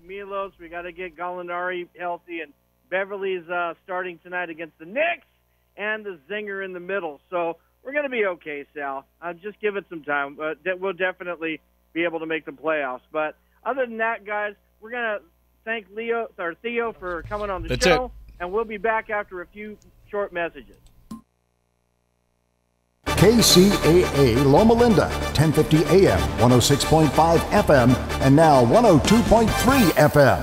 Milos. We got to get Gallinari healthy, and Beverly's starting tonight against the Knicks, and the Zinger in the middle. So we're going to be okay, Sal. Just give it some time. We'll definitely be able to make the playoffs. But other than that, guys, we're going to thank Theo for coming on the show, and we'll be back after a few short messages. KCAA Loma Linda, 1050 AM, 106.5 FM, and now 102.3 FM.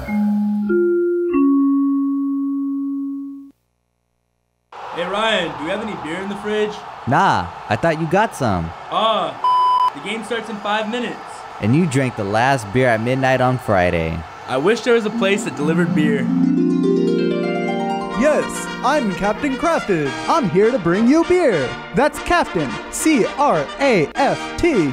Hey Ryan, do we have any beer in the fridge? Nah, I thought you got some. The game starts in 5 minutes. And you drank the last beer at midnight on Friday. I wish there was a place that delivered beer. Yes, I'm Captain Crafted. I'm here to bring you beer. That's Captain, C-R-A-F-T''D.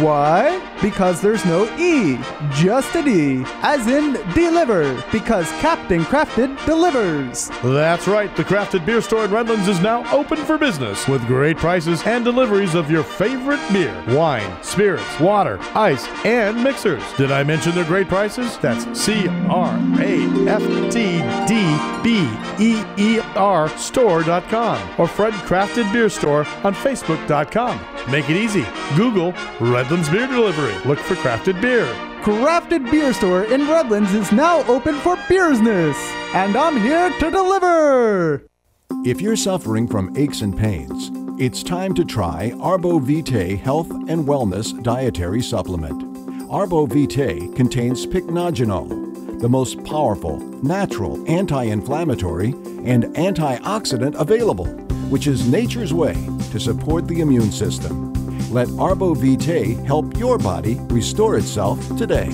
Why? Because there's no E, just a D, as in deliver, because Captain Crafted delivers. That's right, the Crafted Beer Store in Redlands is now open for business with great prices and deliveries of your favorite beer, wine, spirits, water, ice, and mixers. Did I mention their great prices? That's CRAFTDBEER store.com or Fred Crafted Beer Store on Facebook.com. Make it easy. Google Redlands Beer Delivery. Look for Crafted Beer. Crafted Beer Store in Redlands is now open for business, and I'm here to deliver. If you're suffering from aches and pains, it's time to try Arbo Vitae Health and Wellness Dietary Supplement. Arbo Vitae contains pycnogenol, the most powerful, natural anti-inflammatory and antioxidant available, which is nature's way to support the immune system. Let Arbo Vitae help your body restore itself today.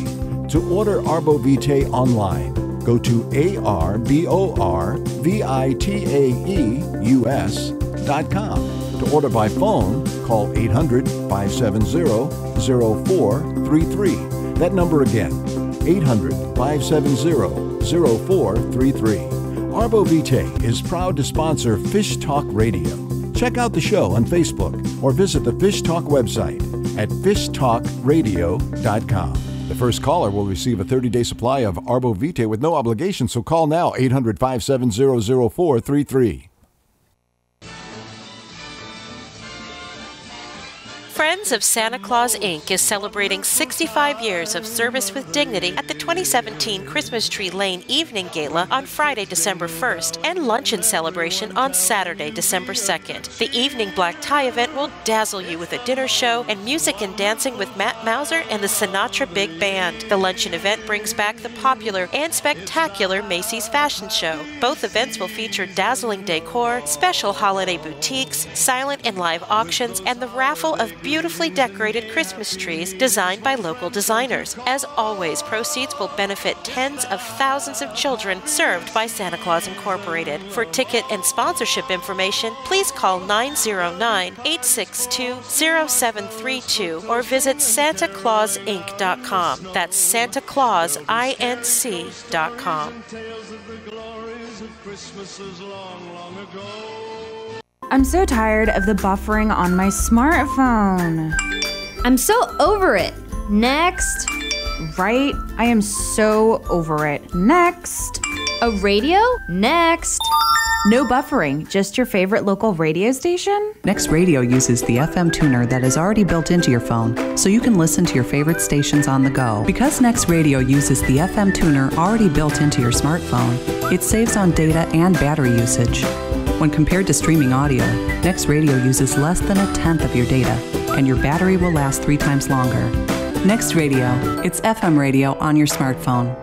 To order Arbo Vitae online, go to ARBORVITAEUS.com. To order by phone, call 800-570-0433. That number again, 800-570-0433. Arbo Vitae is proud to sponsor Fish Talk Radio. Check out the show on Facebook or visit the Fish Talk website at fishtalkradio.com. The first caller will receive a 30-day supply of Arbo Vitae with no obligation, so call now, 800-570-0433. Friends of Santa Claus Inc. is celebrating 65 years of service with dignity at the 2017 Christmas Tree Lane Evening Gala on Friday, December 1st, and luncheon celebration on Saturday, December 2nd. The evening black tie event will dazzle you with a dinner show and music and dancing with Matt Mauser and the Sinatra Big Band. The luncheon event brings back the popular and spectacular Macy's Fashion Show. Both events will feature dazzling decor, special holiday boutiques, silent and live auctions, and the raffle of beautifully decorated Christmas trees designed by local designers. As always, proceeds will benefit tens of thousands of children served by Santa Claus Incorporated. For ticket and sponsorship information, please call 909-862-0732 or visit SantaClausInc.com. That's SantaClausInc.com. I'm so tired of the buffering on my smartphone. I'm so over it. Next. Right? I am so over it. Next. A radio? Next. No buffering, just your favorite local radio station? Next Radio uses the FM tuner that is already built into your phone, so you can listen to your favorite stations on the go. Because Next Radio uses the FM tuner already built into your smartphone, it saves on data and battery usage. When compared to streaming audio, Next Radio uses less than a tenth of your data, and your battery will last 3 times longer. Next Radio, it's FM radio on your smartphone.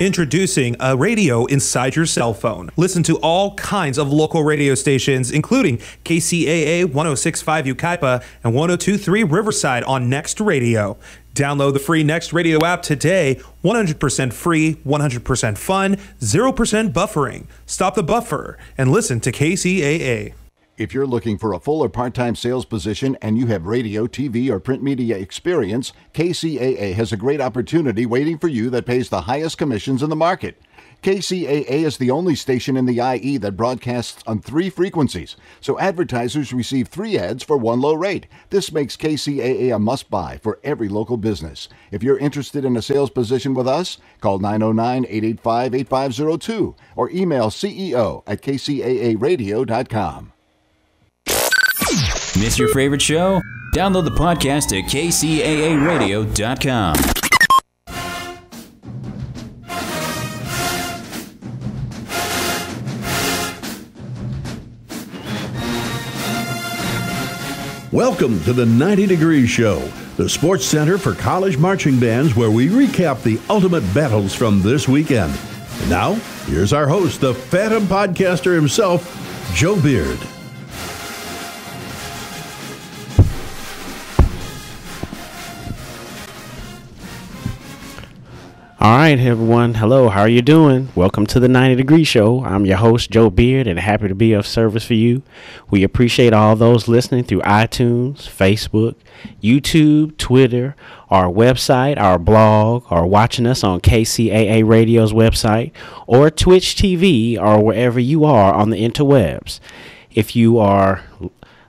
Introducing a radio inside your cell phone. Listen to all kinds of local radio stations, including KCAA 106.5 Yucaipa and 102.3 Riverside on Next Radio. Download the free Next Radio app today. 100% free, 100% fun, 0% buffering. Stop the buffer and listen to KCAA. If you're looking for a full or part-time sales position and you have radio, TV, or print media experience, KCAA has a great opportunity waiting for you that pays the highest commissions in the market. KCAA is the only station in the IE that broadcasts on 3 frequencies, so advertisers receive 3 ads for 1 low rate. This makes KCAA a must-buy for every local business. If you're interested in a sales position with us, call 909-885-8502 or email ceo@kcaaradio.com. Miss your favorite show? Download the podcast at kcaaradio.com. Welcome to the 90 Degree Show, the sports center for college marching bands where we recap the ultimate battles from this weekend. And now, here's our host, the Phantom Podcaster himself, Joe Beard. All right, everyone. Hello, how are you doing? Welcome to the 90 Degree Show. I'm your host, Joe Beard, and happy to be of service for you. We appreciate all those listening through iTunes, Facebook, YouTube, Twitter, our website, our blog, or watching us on KCAA Radio's website, or Twitch TV, or wherever you are on the interwebs. If you are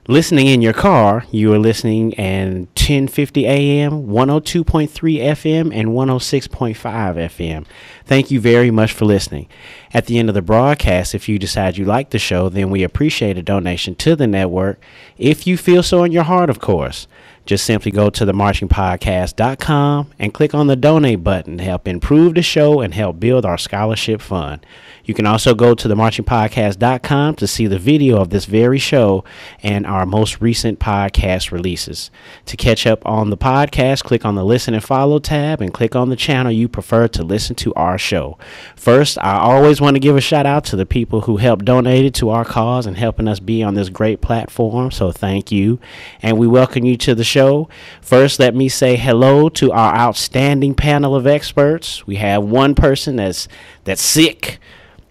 listening in your car, you are listening at 1050 AM, 102.3 FM, and 106.5 FM. Thank you very much for listening. At the end of the broadcast, if you decide you like the show, then we appreciate a donation to the network. If you feel so in your heart, of course. Just simply go to themarchingpodcast.com and click on the donate button to help improve the show and help build our scholarship fund. You can also go to themarchingpodcast.com to see the video of this very show and our most recent podcast releases. To catch up on the podcast, click on the Listen and Follow tab and click on the channel you prefer to listen to our show. First, I always want to give a shout out to the people who helped donate to our cause and helping us be on this great platform, so thank you. And we welcome you to the show. First, let me say hello to our outstanding panel of experts. We have one person that's sick,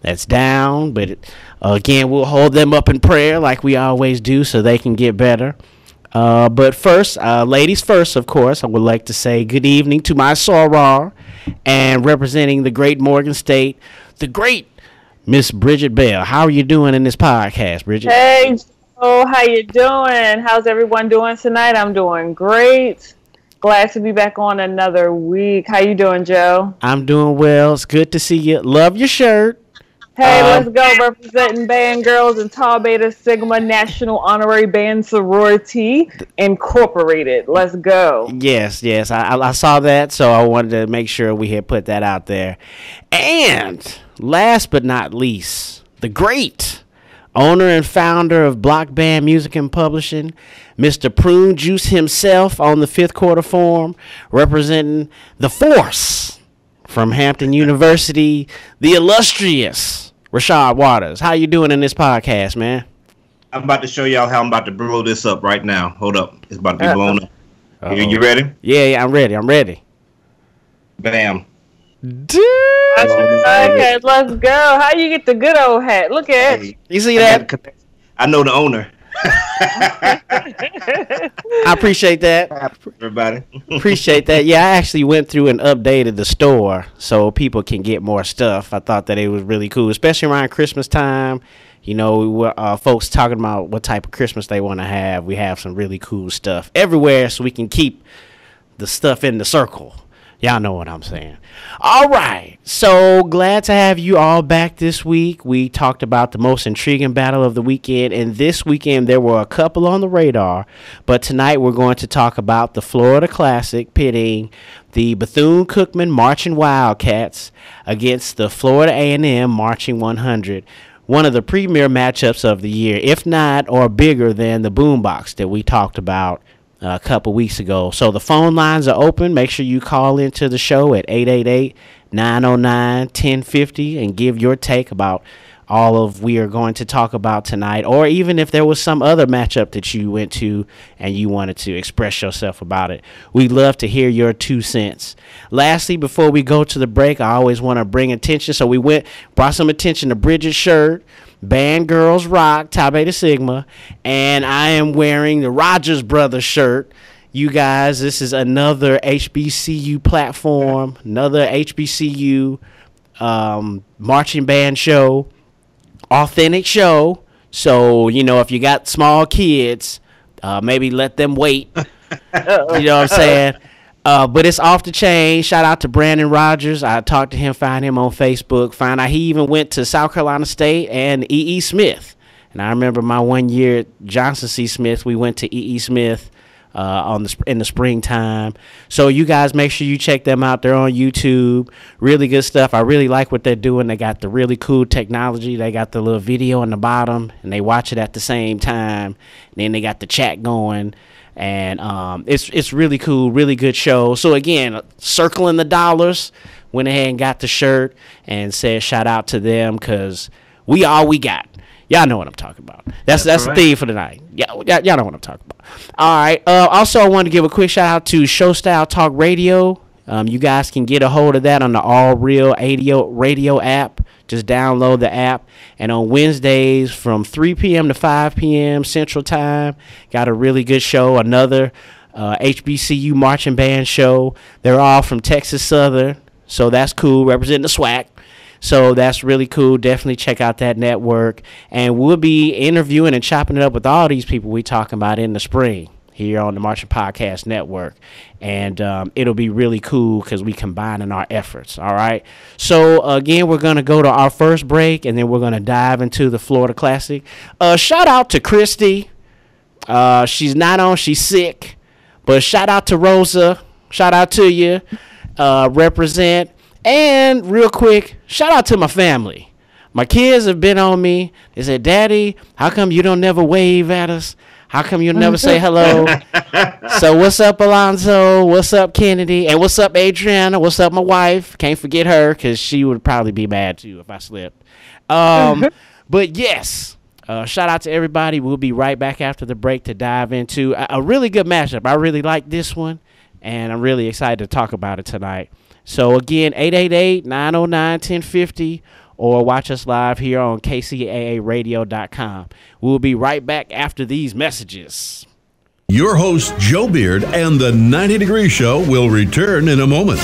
that's down, but again, we'll hold them up in prayer like we always do so they can get better. But first, ladies first, of course, I would like to say good evening to my soror, and representing the great Morgan State, the great Miss Bridget Bell. How are you doing in this podcast, Bridget? Hey, Joe, how you doing? How's everyone doing tonight? I'm doing great. Glad to be back on another week. How you doing, Joe? I'm doing well. It's good to see you. Love your shirt. Hey, let's go, representing Band Girls and Tau Beta Sigma National Honorary Band Sorority Incorporated. Let's go. Yes. I saw that, so I wanted to make sure we had put that out there. And last but not least, the great owner and founder of Block Band Music and Publishing, Mr. Prune Juice himself on the Fifth Quarter Forum, representing the Force from Hampton University, the illustrious Rashad Waters. How you doing in this podcast, man? I'm about to show y'all how I'm about to blow this up right now. Hold up. It's about to be blown up. You ready? Yeah, I'm ready. Bam. Okay, let's go. How you get the good old hat? Look at it. You see that? I know the owner. I appreciate that. Everybody. Appreciate that. Yeah, I actually went through and updated the store so people can get more stuff. I thought that it was really cool, especially around Christmas time. You know, folks talking about what type of Christmas they want to have. We have some really cool stuff everywhere so we can keep the stuff in the circle. Y'all know what I'm saying. All right. So glad to have you all back this week. We talked about the most intriguing battle of the weekend. And this weekend, there were a couple on the radar. But tonight, we're going to talk about the Florida Classic pitting the Bethune-Cookman Marching Wildcats against the Florida A&M Marching 100. One of the premier matchups of the year, if not or bigger than the Boombox that we talked about a couple weeks ago. So the phone lines are open. Make sure you call into the show at 888-909-1050 and give your take about all of we are going to talk about tonight, or even if there was some other matchup that you went to and you wanted to express yourself about it. We'd love to hear your 2 cents. Lastly, before we go to the break, I always want to bring attention. So we brought some attention to Bridget's shirt. Band Girls Rock, Tau Beta Sigma, and I am wearing the Rogers Brothers shirt. You guys, this is another HBCU platform, another HBCU marching band show, authentic show. So, you know, if you got small kids, maybe let them wait. You know what I'm saying? But it's off the chain. Shout out to Brandon Rogers. I talked to him, found him on Facebook. Found out he even went to South Carolina State and E.E. Smith. And I remember my 1 year at Johnson C. Smith, we went to E.E. Smith in the springtime. So you guys make sure you check them out. They're on YouTube. Really good stuff. I really like what they're doing. They got the really cool technology. They got the little video on the bottom, and they watch it at the same time. And then they got the chat going. And it's really cool, really good show. So, again, circling the dollars, went ahead and got the shirt and said shout out to them because we all we got. Y'all know what I'm talking about. That's right. The theme for tonight. Y'all know what I'm talking about. All right. Also, I want to give a quick shout out to Show Style Talk Radio. You guys can get a hold of that on the All Real Radio app. Just download the app. And on Wednesdays from 3 p.m. to 5 p.m. Central Time, got a really good show, another HBCU marching band show. They're all from Texas Southern, so that's cool, representing the SWAC. So that's really cool. Definitely check out that network. And we'll be interviewing and chopping it up with all these people we talking about in the spring here on the Marching Podcast Network. And it'll be really cool because we combining our efforts, all right? So, again, we're going to go to our first break, and then we're going to dive into the Florida Classic. Shout out to Christy. She's not on. She's sick. But shout out to Rosa. Shout out to you. Represent. And real quick, shout out to my family. My kids have been on me. They said, Daddy, how come you don't never wave at us? How come you never say hello? So what's up, Alonzo? What's up, Kennedy? And what's up, Adriana? What's up, my wife? Can't forget her because she would probably be mad too if I slipped. But yes, shout out to everybody. We'll be right back after the break to dive into a really good matchup. I really like this one, and I'm really excited to talk about it tonight. So again, 888-909-1050. Or watch us live here on KCAAradio.com. We'll be right back after these messages. Your host, Joe Beard, and the 90 Degree Show will return in a moment.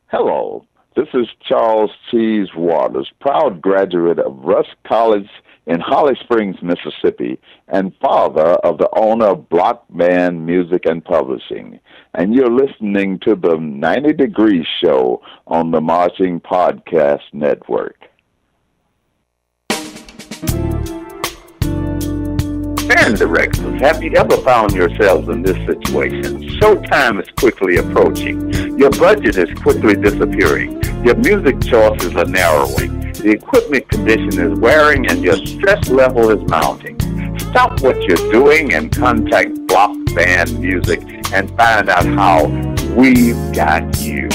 Hello, this is Charles Cheese Waters, proud graduate of Rusk College in Holly Springs, Mississippi, and father of the owner of Block Band Music and Publishing. And you're listening to the 90 Degree Show on the Marching Podcast Network. Band directors, have you ever found yourselves in this situation? Showtime is quickly approaching. Your budget is quickly disappearing. Your music choices are narrowing. The equipment condition is wearing and your stress level is mounting. Stop what you're doing and contact Block Band Music and find out how we've got you.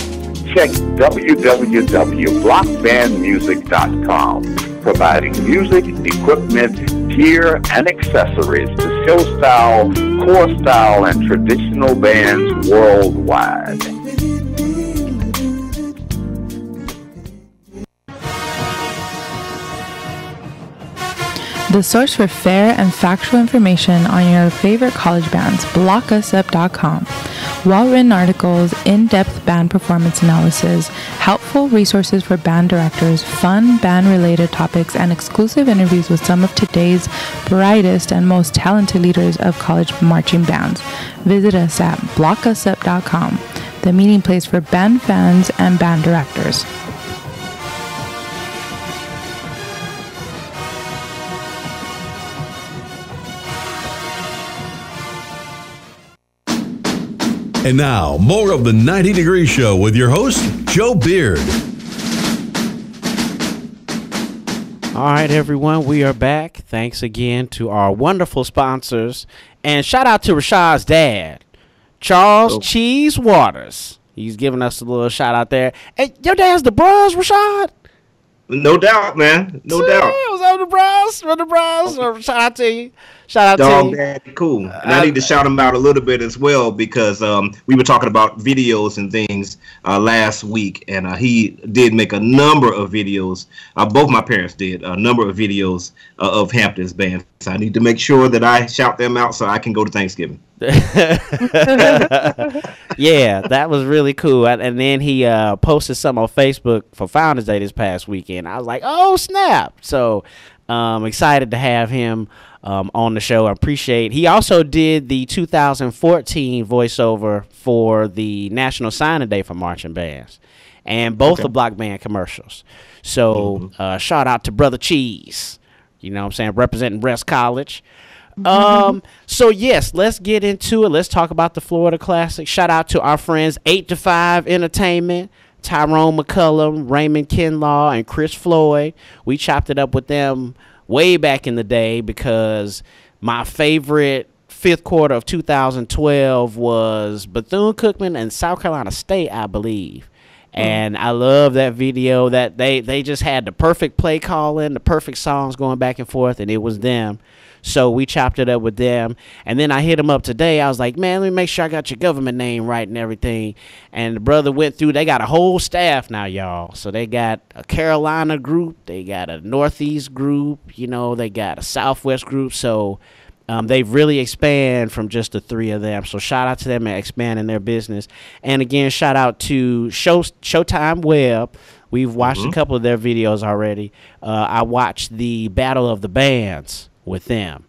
Check www.blockbandmusic.com, providing music, equipment, gear, and accessories to show style, core style, and traditional bands worldwide. The source for fair and factual information on your favorite college bands, blockusup.com. Well-written articles, in-depth band performance analysis, helpful resources for band directors, fun band-related topics, and exclusive interviews with some of today's brightest and most talented leaders of college marching bands. Visit us at blockusup.com, the meeting place for band fans and band directors. And now, more of the 90 Degree Show with your host, Joe Beard. All right, everyone, we are back. Thanks again to our wonderful sponsors. And shout out to Rashad's dad, Charles Cheese Waters. He's giving us a little shout out there. Hey, your dad's the bros, Rashad? No doubt, man. No doubt. I from the Bronx. Shout out to you. Shout out Dog to you. Daddy Cool. And I need to shout him out a little bit as well because we were talking about videos and things last week, and he did make a number of videos. Both my parents did a number of videos of Hampton's band. So I need to make sure that I shout them out so I can go to Thanksgiving. Yeah, that was really cool. And then he posted something on Facebook for Founders Day this past weekend. I was like, oh, snap. So excited to have him on the show. I appreciate. He also did the 2014 voiceover for the National Signing Day for marching bands and both the block band commercials. So shout out to Brother Cheese. You know what I'm saying? Representing Rest College. So yes, let's get into it. Let's talk about the Florida Classic. Shout out to our friends 8 to 5 Entertainment, Tyrone McCullum, Raymond Kinlaw, and Chris Floyd. We chopped it up with them way back in the day because my favorite fifth quarter of 2012 was Bethune-Cookman and South Carolina State, I believe. And I love that video that they just had the perfect play calling, the perfect songs going back and forth, and it was them. So we chopped it up with them. And then I hit him up today. I was like, man, let me make sure I got your government name right and everything. And the brother went through. They got a whole staff now, y'all. So they got a Carolina group. They got a Northeast group. You know, they got a Southwest group. So they've really expanded from just the three of them. So shout out to them and expanding their business. And again, shout out to Showtime Web. We've watched a couple of their videos already. I watched the Battle of the Bands with them.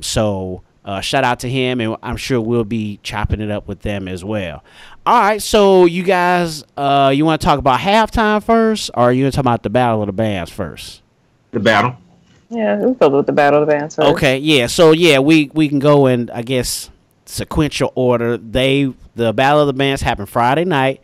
So shout out to him, and I'm sure we'll be chopping it up with them as well. All right, so you guys, you want to talk about halftime first, or are you going to talk about the Battle of the Bands first? The battle. Yeah, we'll go with the Battle of the Bands first. Okay, yeah. So yeah, we can go in, I guess, sequential order. The Battle of the Bands happened Friday night,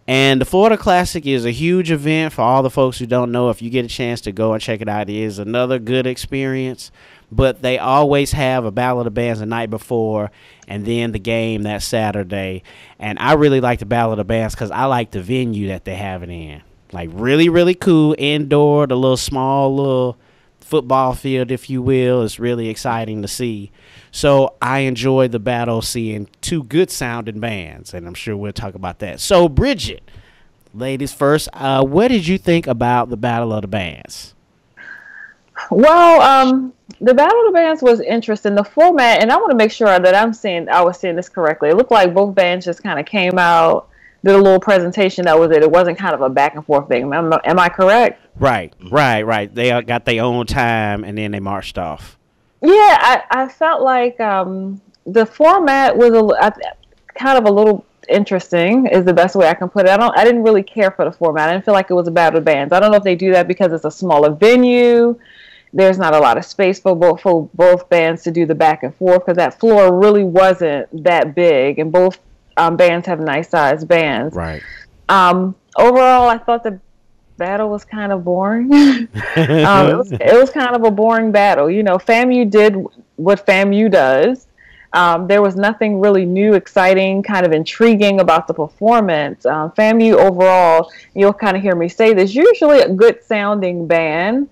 and the Florida Classic is a huge event for all the folks who don't know. If you get a chance to go and check it out, it is another good experience. But they always have a Battle of the Bands the night before, and then the game that Saturday. And I really like the Battle of the Bands because I like the venue that they have it in. Like really, really cool indoor, the little small little football field, if you will. It's really exciting to see. So I enjoy the battle, seeing two good sounding bands, and I'm sure we'll talk about that. So Bridget, ladies first, what did you think about the Battle of the Bands? Well, the Battle of the Bands was interesting. The format, and I want to make sure that I was seeing this correctly. It looked like both bands just kind of came out, did a little presentation. That was it. It wasn't kind of a back and forth thing. Am I correct? Right. They got their own time, and then they marched off. Yeah, I felt like the format was kind of a little interesting, is the best way I can put it. I didn't really care for the format. I didn't feel like it was a battle of bands. I don't know if they do that because it's a smaller venue. There's not a lot of space for both bands to do the back and forth because that floor really wasn't that big, and both bands have nice sized bands. Right. Overall, I thought the battle was kind of boring. It was kind of a boring battle. You know, FAMU did what FAMU does. There was nothing really new, exciting, kind of intriguing about the performance. FAMU overall, you'll kind of hear me say this, usually a good sounding band.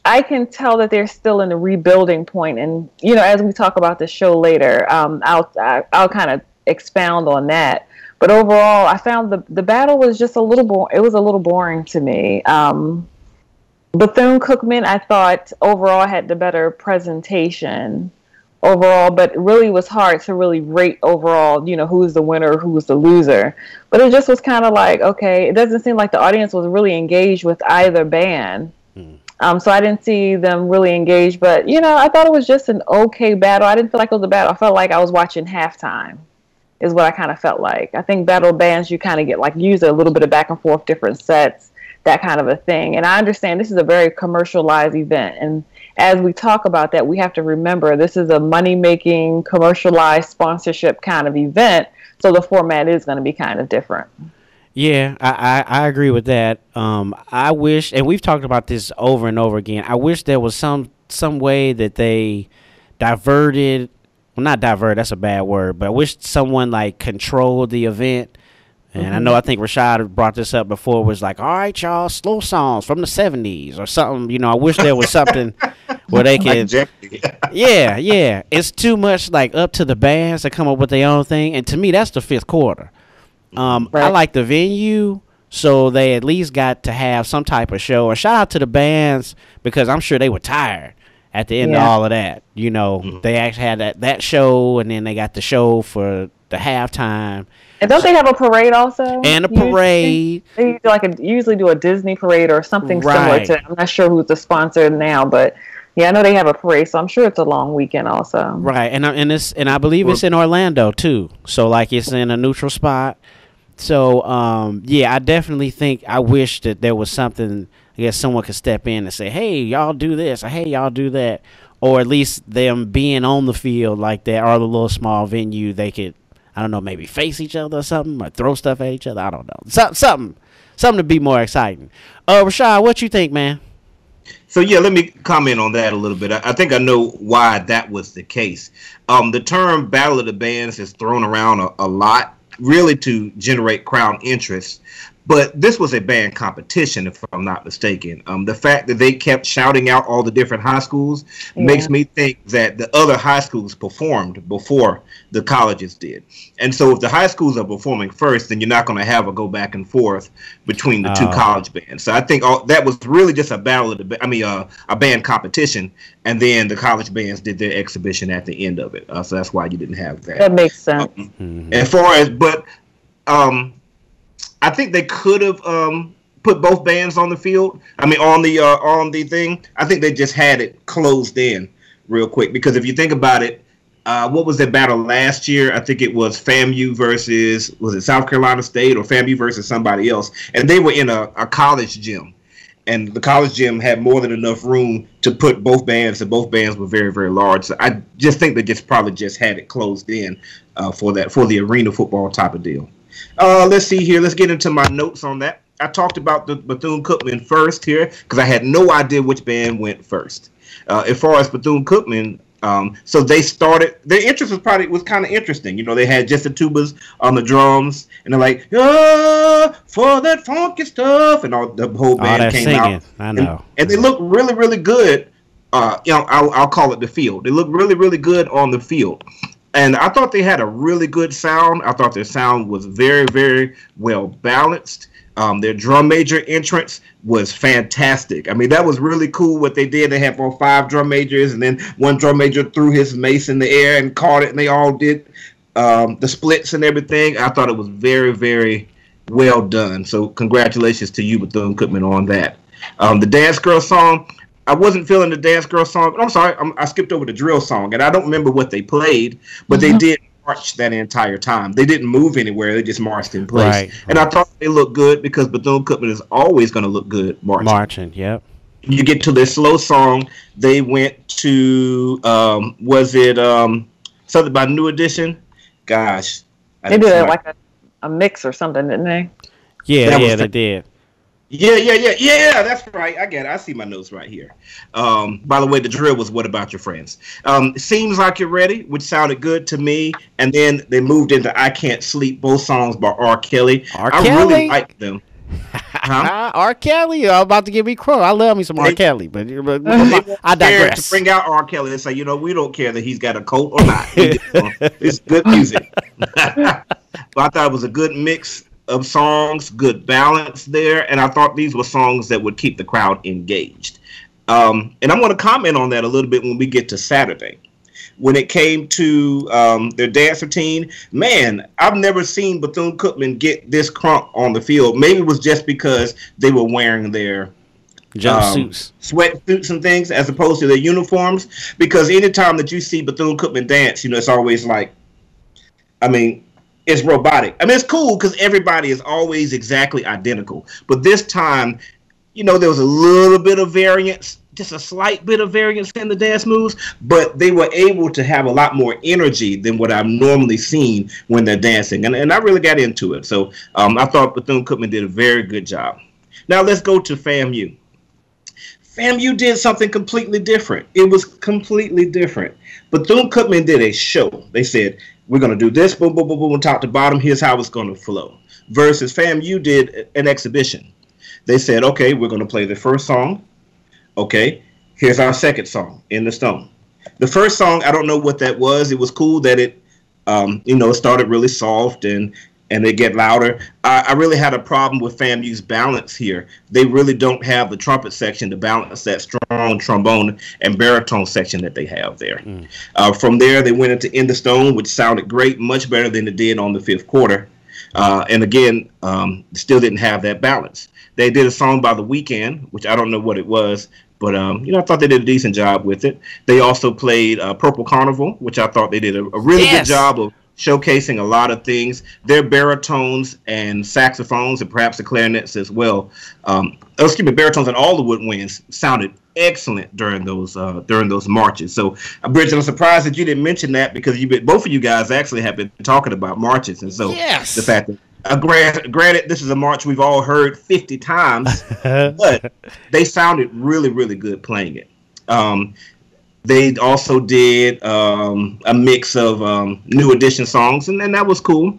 I can tell that they're still in the rebuilding point, and you know, as we talk about the show later, I'll kind of expound on that. But overall, I found the battle was just a little boring to me. Bethune-Cookman, I thought overall had the better presentation overall, but it really was hard to really rate overall, you know, who's the winner, who's the loser. But it just was kind of like, okay, it doesn't seem like the audience was really engaged with either band. So I didn't see them really engaged, but you know, I thought it was just an okay battle. I didn't feel like it was a battle. I felt like I was watching halftime, is what I kind of felt like. I think battle bands, you kind of get like usually a little bit of back and forth, different sets, that kind of a thing. And I understand this is a very commercialized event, and as we talk about that, we have to remember this is a money-making, commercialized sponsorship kind of event, so the format is going to be kind of different. Yeah, I agree with that. I wish, and we've talked about this over and over again, I wish there was some way that they diverted, well, not divert, that's a bad word, but I wish someone like controlled the event And I think Rashad brought this up before, was like, all right, y'all, slow songs from the 70s or something. You know, I wish there was something where they could. Yeah. It's too much like up to the bands to come up with their own thing. And to me, that's the fifth quarter. I like the venue, so they at least got to have some type of show. And shout out to the bands, because I'm sure they were tired at the end of all of that. You know, they actually had that show, and then they got the show for the halftime. And don't they have a parade also? And a parade. They usually do a Disney parade or something similar to. I'm not sure who's the sponsor now, but yeah, I know they have a parade, so I'm sure it's a long weekend also. Right, and I believe it's in Orlando too. So like it's in a neutral spot. So I definitely think, I wish that there was something. I guess someone could step in and say, "Hey, y'all do this," or "Hey, y'all do that," or at least them being on the field like that, or the little small venue, they could, I don't know, maybe face each other or something, or throw stuff at each other. I don't know. Something to be more exciting. Rashad, what you think, man? So, yeah, let me comment on that a little bit. I think I know why that was the case. The term Battle of the Bands is thrown around a lot, really to generate crowd interest. But this was a band competition, if I'm not mistaken. The fact that they kept shouting out all the different high schools makes me think that the other high schools performed before the colleges did. And so if the high schools are performing first, then you're not going to have a go back and forth between the two college bands. So I think that was really just a a band competition, and then the college bands did their exhibition at the end of it. So that's why you didn't have that. That makes sense. As far as, I think they could have put both bands on the field. I mean, on the thing. I think they just had it closed in real quick, because if you think about it, what was that battle last year? I think it was FAMU versus, was it South Carolina State, or FAMU versus somebody else, and they were in a college gym, and the college gym had more than enough room to put both bands, and both bands were very, very large. So I just think they probably just had it closed in for the arena football type of deal. Let's see here. Let's get into my notes on that. I talked about the Bethune-Cookman first here, because I had no idea which band went first. As far as Bethune-Cookman, so they started. Their interest was kind of interesting. You know, they had just the tubas on the drums, and they're like, for that funky stuff, and the whole band came singing. out. I know. And they looked really, really good. I'll call it the field. They looked really, really good on the field. And I thought they had a really good sound. I thought their sound was very, very well balanced. Their drum major entrance was fantastic. I mean, that was really cool what they did. They had 5 drum majors, and then one drum major threw his mace in the air and caught it, and they all did the splits and everything. I thought it was very, very well done. So congratulations to you, Bethune-Cookman, on that. The Dance Girl song, I wasn't feeling the Dance Girl song. I'm sorry, I skipped over the drill song, and I don't remember what they played, but they did march that entire time. They didn't move anywhere. They just marched in place. Right. And I thought they looked good, because Bethune-Cookman is always going to look good marching. Yep. You get to their slow song, they went to, was it something by New Edition? Gosh. They did like a mix or something, didn't they? Yeah, they did. Yeah, that's right. I get it. I see my notes right here. By the way, the drill was What About Your Friends? Seems Like You're Ready, which sounded good to me. And then they moved into I Can't Sleep, both songs by R. Kelly. I really liked them. R. Kelly, I'm about to give me crow. I love me some R. Kelly, but I digress. To bring out R. Kelly and say, we don't care that he's got a coat or not. It's good music. But I thought it was a good mix of songs, good balance there, and I thought these were songs that would keep the crowd engaged. And I'm going to comment on that a little bit when we get to Saturday. When it came to their dance routine, man, I've never seen Bethune-Cookman get this crunk on the field. Maybe it was just because they were wearing their jumpsuits, sweatsuits and things, as opposed to their uniforms. Because anytime that you see Bethune-Cookman dance, it's always like, it's robotic. It's cool because everybody is always exactly identical. But this time, there was a little bit of variance, just a slight bit of variance in the dance moves, but they were able to have a lot more energy than what I've normally seen when they're dancing. And I really got into it. So I thought Bethune-Cookman did a very good job. Now let's go to FAMU. FAMU did something completely different. It was completely different. Bethune-Cookman did a show. They said, we're going to do this, boom, boom, boom, boom, top to bottom. Here's how it's going to flow. Versus FAMU did an exhibition. They said, okay, we're going to play the first song. Okay, here's our second song, In the Stone. The first song, I don't know what that was. It was cool that it, it started really soft and they get louder. I really had a problem with FAMU's balance here. They really don't have the trumpet section to balance that strong trombone and baritone section that they have there. From there, they went into In the Stone, which sounded great, much better than it did on the fifth quarter. And again, still didn't have that balance. They did a song by The Weeknd, which I don't know what it was, but I thought they did a decent job with it. They also played Purple Carnival, which I thought they did a really good job of showcasing a lot of things. Their baritones and saxophones, and perhaps the clarinets as well. Baritones and all the woodwinds sounded excellent during those marches. So, Bridget, I'm surprised that you didn't mention that because both of you guys actually have been talking about marches, and so the fact that granted, this is a march we've all heard 50 times, but they sounded really, really good playing it. They also did a mix of new edition songs, and that was cool.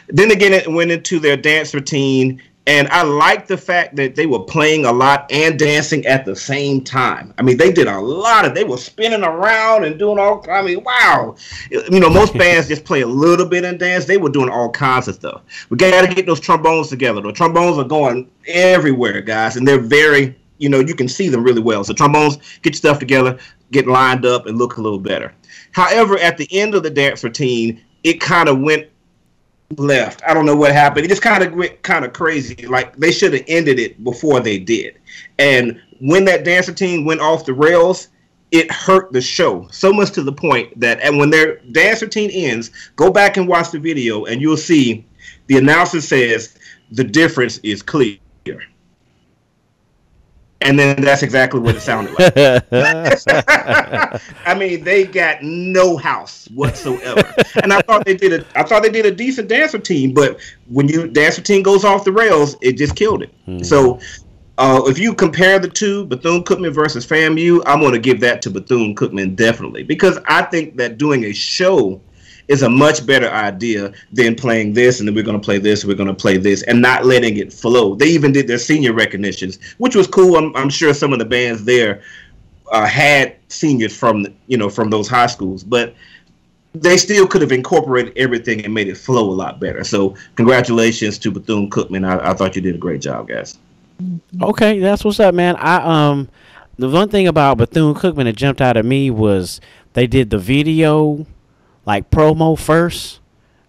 Then again, it went into their dance routine, and I liked the fact that they were playing a lot and dancing at the same time. I mean, they did a lot they were spinning around and doing all, wow. Most bands just play a little bit and dance. They were doing all kinds of stuff. We got to get those trombones together. The trombones are going everywhere, guys, and they're very, you can see them really well. So trombones, get your stuff together, get lined up and look a little better. However, at the end of the dance routine, it kind of went left. I don't know what happened. It just kind of went kind of crazy. Like they should have ended it before they did. And when that dance routine went off the rails, it hurt the show so much to the point that, and when their dance routine ends, go back and watch the video and you'll see the announcer says the difference is clear. And then that's exactly what it sounded like. I mean, they got no house whatsoever. And I thought they did a decent dance routine, but when dance routine goes off the rails, it just killed it. So if you compare the two, Bethune-Cookman versus FAMU, I'm going to give that to Bethune-Cookman definitely, because I think that doing a show is a much better idea than playing this, and then we're going to play this, we're going to play this, and not letting it flow. They even did their senior recognitions, which was cool. I'm sure some of the bands there had seniors from those high schools, but they still could have incorporated everything and made it flow a lot better. So congratulations to Bethune-Cookman. I thought you did a great job, guys. Okay, that's what's up, man. The one thing about Bethune-Cookman that jumped out at me was they did the video like promo first,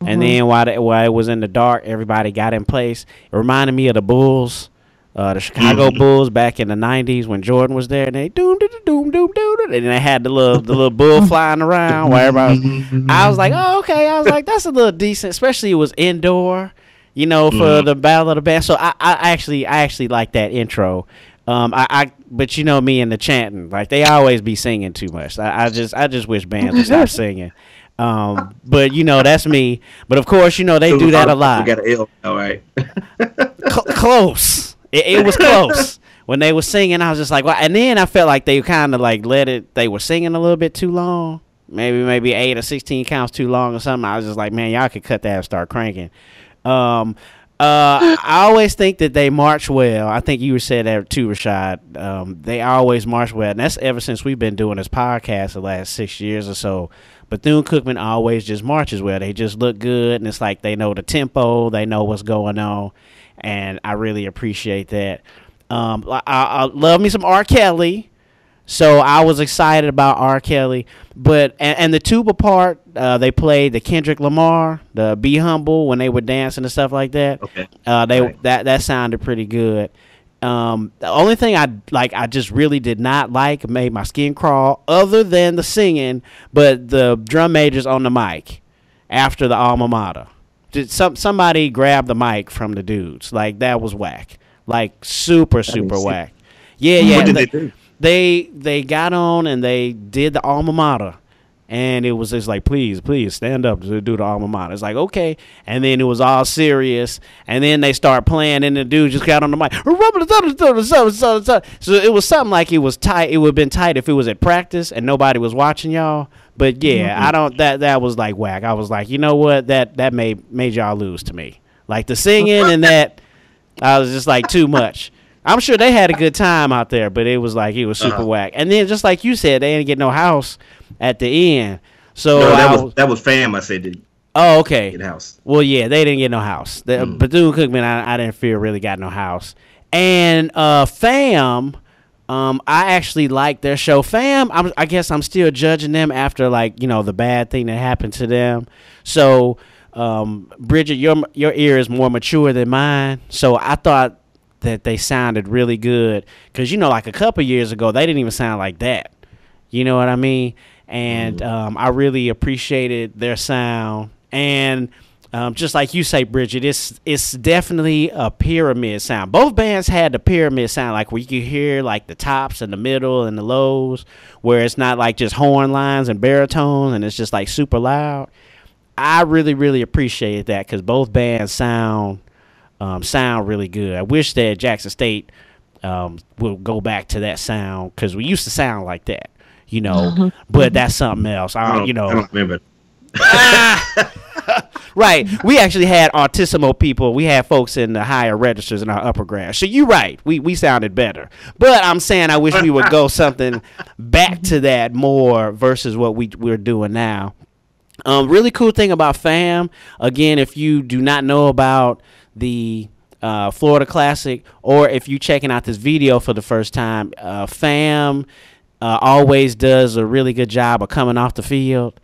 and then while it was in the dark, everybody got in place. It reminded me of the Bulls, the Chicago Bulls back in the '90s when Jordan was there, and they doom doom doom doom doom, and they had the little bull flying around where everybody I was like, oh, okay. I was like, that's a little decent, especially it was indoor, for the Battle of the Band. So I actually like that intro. But me and the chanting, like they always be singing too much. I just wish bands would stop singing. But that's me. But of course, they do that a lot. Got an L, all right. Close. It was close. When they were singing, I was just like, wow. And then I felt like they kind of like they were singing a little bit too long. Maybe 8 or 16 counts too long or something. I was just like, man, y'all could cut that and start cranking. I always think that they march well. I think you said that too, Rashad. They always march well. And that's ever since we've been doing this podcast the last 6 years or so. Bethune-Cookman always just marches well. They just look good, and it's like they know the tempo. They know what's going on, and I really appreciate that. I love me some R. Kelly, so I was excited about R. Kelly. But and the tuba part, they played the Kendrick Lamar, the Be Humble, when they were dancing and stuff like that. Okay. That sounded pretty good. The only thing I just really did not like, made my skin crawl, other than the singing, but the drum majors on the mic after the alma mater. Somebody grabbed the mic from the dudes. Like, that was whack. Like, super whack. Yeah. What did they do? They got on and they did the alma mater. And it was just like, please stand up to do the alma mater. It's like, okay. And then it was all serious. And then they start playing, and the dude just got on the mic. So it was something like it was tight. It would have been tight if it was at practice and nobody was watching y'all. But yeah, I don't. That was like whack. I was like, you know what? That made y'all lose to me. Like the singing and that, I was just like too much. I'm sure they had a good time out there, but it was super whack. And then just like you said, they didn't get no house at the end. So that was Fam. I said. Oh, okay. Get house. Well, yeah, they didn't get no house. Bethune-Cookman, I didn't feel really got no house. And Fam, I actually liked their show. Fam, I guess I'm still judging them after the bad thing that happened to them. So, Bridget, your ear is more mature than mine. So I thought that they sounded really good because a couple years ago they didn't even sound like that. You know what I mean? And I really appreciated their sound. And just like you say, Bridget, it's definitely a pyramid sound. Both bands had the pyramid sound, like where you could hear like the tops and the middle and the lows, where it's not like just horn lines and baritones and it's just like super loud. I really, really appreciated that because both bands sound really good. I wish that Jackson State will go back to that sound because we used to sound like that, but that's something else. I don't remember. Right. We actually had artissimo people. We had folks in the higher registers in our upper grades. So you're right. We sounded better. But I'm saying I wish we would go something back to that more versus what we're doing now. Really cool thing about Fam, again, if you do not know about the Florida Classic, or if you're checking out this video for the first time, Fam always does a really good job of coming off the field.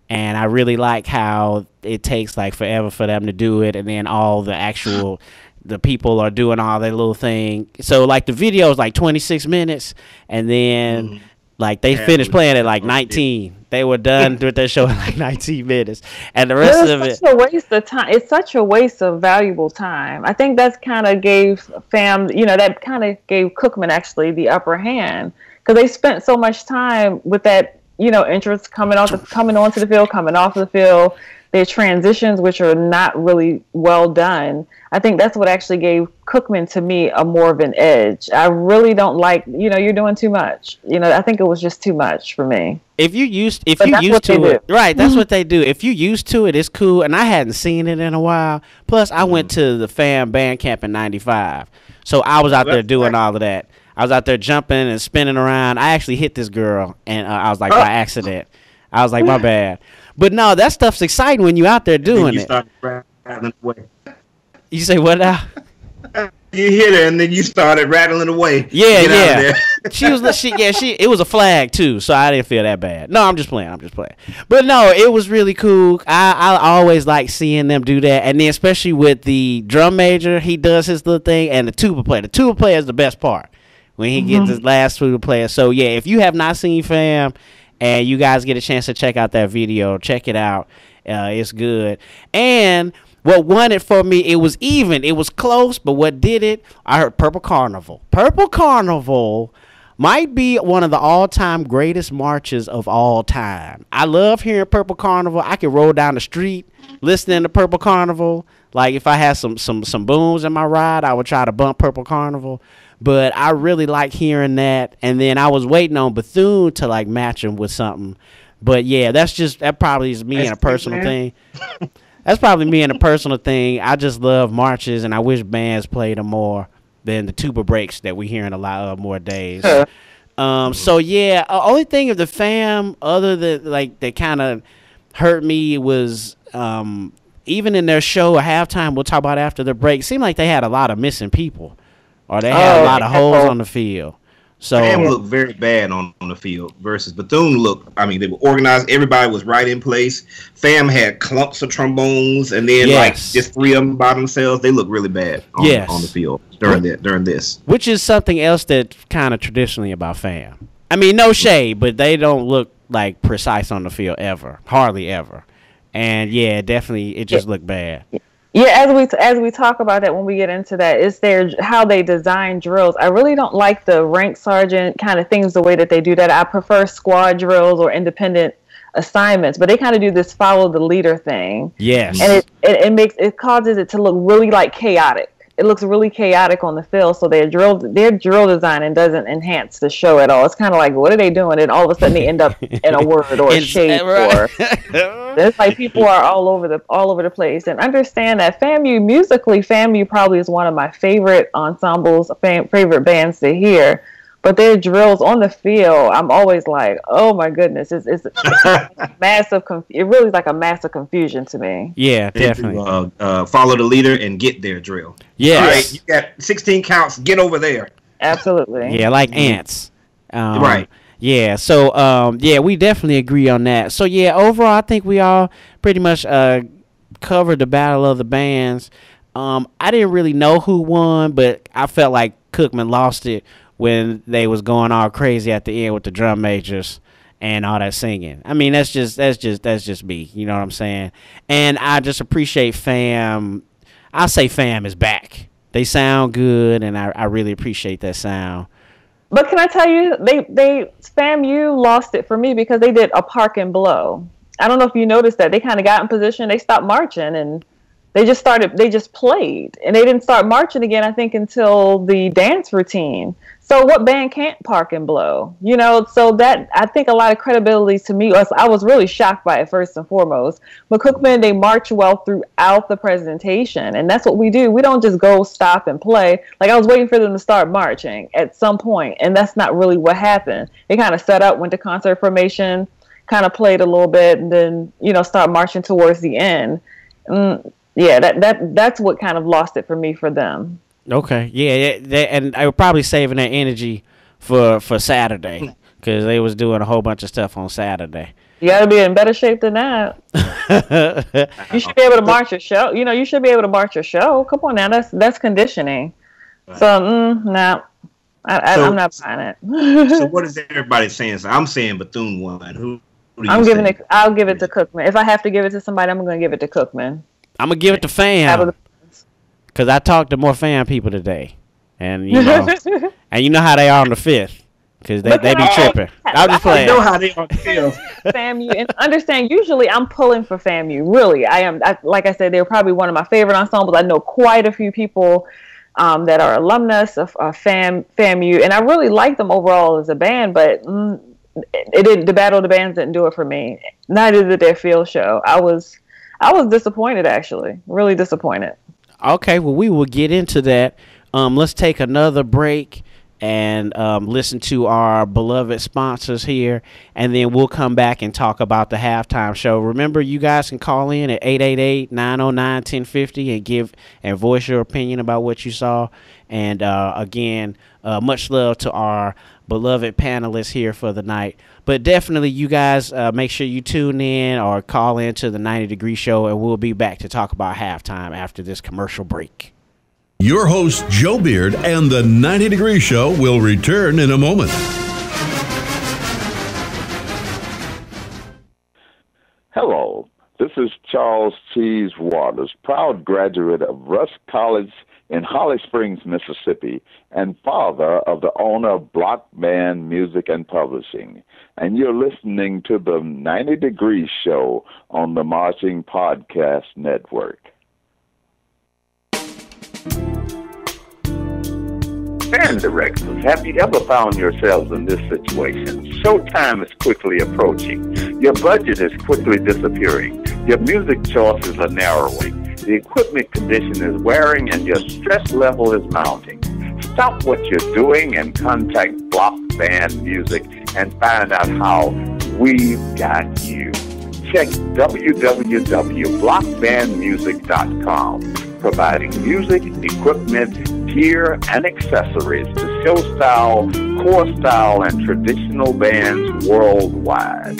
And I really like how it takes like forever for them to do it, and then all the people are doing all their little thing. So like the video is like 26 minutes, and then like they finished playing at like 19. They were done with their show in like 19 minutes, and the rest of it. It's such a waste of time. It's such a waste of valuable time. I think that's kind of gave Fam, that kind of gave Cookman actually the upper hand because they spent so much time with that. Interest coming onto the field, coming off the field, their transitions, which are not really well done. I think that's what actually gave Cookman to me a more of an edge. I really don't like, you're doing too much. I think it was just too much for me. If you used to it, right? That's what they do. If you used to it, it's cool. And I hadn't seen it in a while. Plus, I went to the Fam band camp in '95, so I was out there doing all of that. I was out there jumping and spinning around. I actually hit this girl, and I was like, by accident. I was like, my bad. But no, that stuff's exciting when you're out there doing it. You say what now? You hit her, and then you started rattling away. Yeah. It was a flag too, so I didn't feel that bad. No, I'm just playing. But no, it was really cool. I always like seeing them do that, and then especially with the drum major, he does his little thing, and the tuba player. The tuba player is the best part. When he gets his last tuba player. So yeah, if you have not seen Fam and you guys get a chance to check out that video, check it out. It's good. And what won it for me, it was even. It was close, but what did it? I heard Purple Carnival. Purple Carnival might be one of the all-time greatest marches of all time. I love hearing Purple Carnival. I could roll down the street listening to Purple Carnival. Like if I had some booms in my ride, I would try to bump Purple Carnival. But I really like hearing that. And then I was waiting on Bethune to like match him with something. But yeah, that probably is me and a personal thing. That's probably me and a personal thing. I just love marches, and I wish bands played them more than the tuba breaks that we're hearing a lot of more days. So yeah, only thing of the Fam other than like that kind of hurt me was even in their show at halftime, we'll talk about after the break, it seemed like they had a lot of missing people. Or they had a lot of holes on the field. So Fam looked very bad on the field versus Bethune they were organized. Everybody was right in place. Fam had clumps of trombones, and then like just three of them by themselves. They looked really bad on the field during this. Which is something else that kind of traditionally about Fam. I mean, no shade, but they don't look like precise on the field ever. Hardly ever. And yeah, definitely it just looked bad. Yeah, as we talk about that when we get into that, it's how they design drills. I really don't like the rank sergeant kind of things the way that they do that. I prefer squad drills or independent assignments, but they kind of do this follow the leader thing. Yes, and it causes it to look really like chaotic. it looks really chaotic on the field. So their drill design doesn't enhance the show at all. It's kind of like, what are they doing? And all of a sudden they end up in a word or a shape or it's like people are all over the place. And understand that FAMU probably is one of my favorite ensembles, favorite bands to hear. But their drills on the field, I'm always like, oh my goodness, it's massive. It really is like a massive confusion to me. Yeah, definitely. Follow the leader and get their drill. Yeah, right. You got 16 counts. Get over there. Absolutely. Yeah, like ants. Right. Yeah. So we definitely agree on that. So yeah, overall, I think we all pretty much covered the battle of the bands. I didn't really know who won, but I felt like Cookman lost it when they was going all crazy at the end with the drum majors and all that singing. I mean, that's just me. You know what I'm saying? And I just appreciate FAM. I say FAM is back. They sound good, and I really appreciate that sound. But can I tell you, FAMU lost it for me because they did a park and blow. I don't know if you noticed that. They kind of got in position. They stopped marching, and they just played. And they didn't start marching again, I think, until the dance routine. So what band can't park and blow? You know, so that, I think a lot of credibility to me, I was really shocked by it first and foremost. But Cookman, they march well throughout the presentation. And that's what we do. We don't just go, stop, and play. Like, I was waiting for them to start marching at some point, and that's not really what happened. They kind of set up, went to concert formation, kind of played a little bit, and then, you know, start marching towards the end. Yeah, that's what kind of lost it for me for them. Okay, yeah, and I were probably saving that energy for Saturday because they was doing a whole bunch of stuff on Saturday. You got to be in better shape than that. You should be able to march your show. You know, you should be able to march your show. Come on now, that's conditioning. Right. So, no, I'm not buying it. So what is everybody saying? So I'm saying Bethune won. I'll give it to Cookman. If I have to give it to somebody, I'm going to give it to Cookman. I'm going to give it to FAM. Because I talked to more FAM people today. And, you know, and you know how they are on the 5th. Because they be tripping. I'm just playing. I know how they are on the 5th. FAMU. And understand, usually I'm pulling for FAMU. Really. I am. Like I said, they're probably one of my favorite ensembles. I know quite a few people that are alumnus of FAMU. And I really like them overall as a band. But the Battle of the Bands didn't do it for me. Neither did their field show. I was disappointed, actually. Really disappointed. Okay, well, we will get into that. Let's take another break and listen to our beloved sponsors here, and then we'll come back and talk about the halftime show. Remember, you guys can call in at 888-909-1050 and voice your opinion about what you saw. And again, much love to our beloved panelists here for the night. But definitely, you guys make sure you tune in or call in to the 90 Degree Show, and we'll be back to talk about halftime after this commercial break. Your host, Joe Beard, and the 90 Degree Show will return in a moment. Hello, this is Charles Cheese Waters, proud graduate of Rusk College in Holly Springs, Mississippi, and father of the owner of Block Band Music and Publishing. And you're listening to the 90 Degree Show on the Marching Podcast Network. Band directors, have you ever found yourselves in this situation? Showtime is quickly approaching. Your budget is quickly disappearing. Your music choices are narrowing. The equipment condition is wearing and your stress level is mounting. Stop what you're doing and contact Block Band Music and find out how we've got you. Check www.blockbandmusic.com, providing music, equipment, gear, and accessories to show style, core style, and traditional bands worldwide.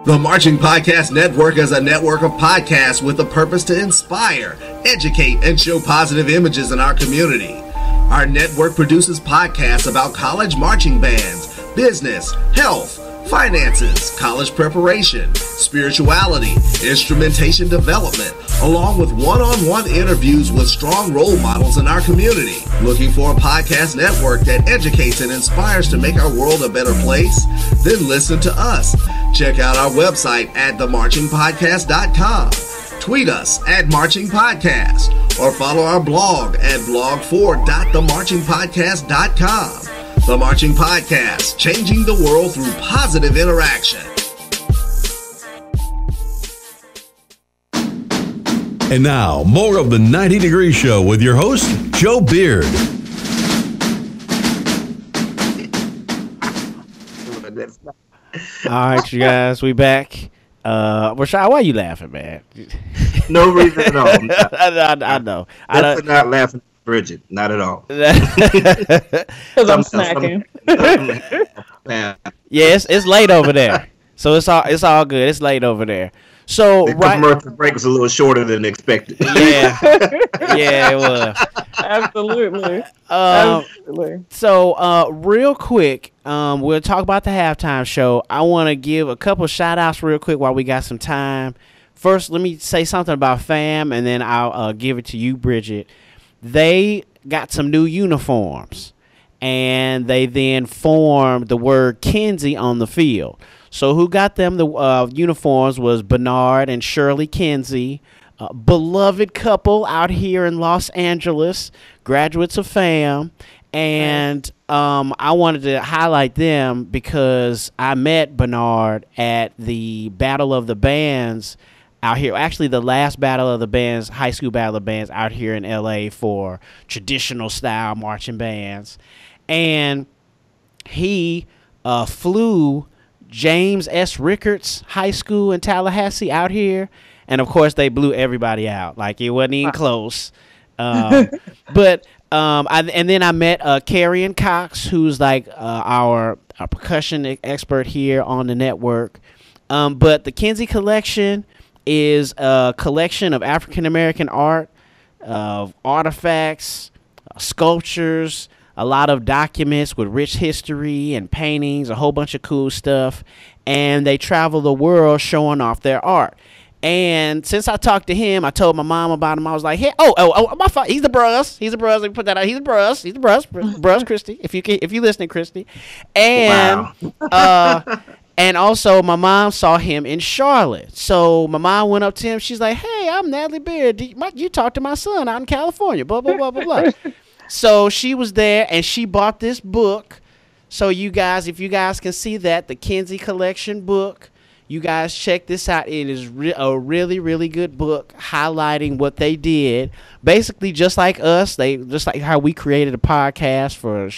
The Marching Podcast Network is a network of podcasts with a purpose to inspire, educate, and show positive images in our community. Our network produces podcasts about college marching bands, business, health, finances, college preparation, spirituality, instrumentation development, along with one-on-one interviews with strong role models in our community. Looking for a podcast network that educates and inspires to make our world a better place? Then listen to us. Check out our website at themarchingpodcast.com. Tweet us at Marching Podcast or follow our blog at blog4.themarchingpodcast.com. The Marching Podcast, changing the world through positive interaction. And now, more of the 90 Degree Show with your host, Joe Beard. All right, you guys, we back. Rashad, why are you laughing, man? No reason at all. I know. I'm not laughing at Bridget. Not at all. Because I'm snacking. Yes, it's late over there. So it's all good. It's late over there. So the commercial break was a little shorter than expected. Yeah, it was. Absolutely. So real quick, we'll talk about the halftime show. I want to give a couple shout outs real quick while we got some time. First, let me say something about FAM, and then I'll give it to you, Bridget. They got some new uniforms, and they then formed the word Kinsey on the field. So who got them the uniforms was Bernard and Shirley Kinsey, beloved couple out here in Los Angeles, graduates of FAM. And I wanted to highlight them because I met Bernard at the Battle of the Bands out here. Actually, the last Battle of the Bands, high school Battle of the Bands out here in L.A. for traditional style marching bands. And he flew James S. Rickards High School in Tallahassee out here. And, of course, they blew everybody out. Like, it wasn't even close. And then I met Carrion Cox, who's like our percussion expert here on the network. But the Kinsey Collection is a collection of African-American art, of artifacts, sculptures, a lot of documents with rich history and paintings, a whole bunch of cool stuff. And they travel the world showing off their art. And since I talked to him, I told my mom about him. I was like, "Hey, my fault. He's the bruz. He's the bruz. Let me put that out. He's the bruz. He's the bruz, Christy. If you listening, Christy." And and also my mom saw him in Charlotte. So my mom went up to him. She's like, "Hey, I'm Natalie Beard. You talked to my son out in California. Blah blah blah blah blah." So she was there and she bought this book. So you guys, if you guys can see that, the Kinsey Collection book. You guys check this out. It is a really, really good book highlighting what they did. Basically, just like us, just like how we created a podcast for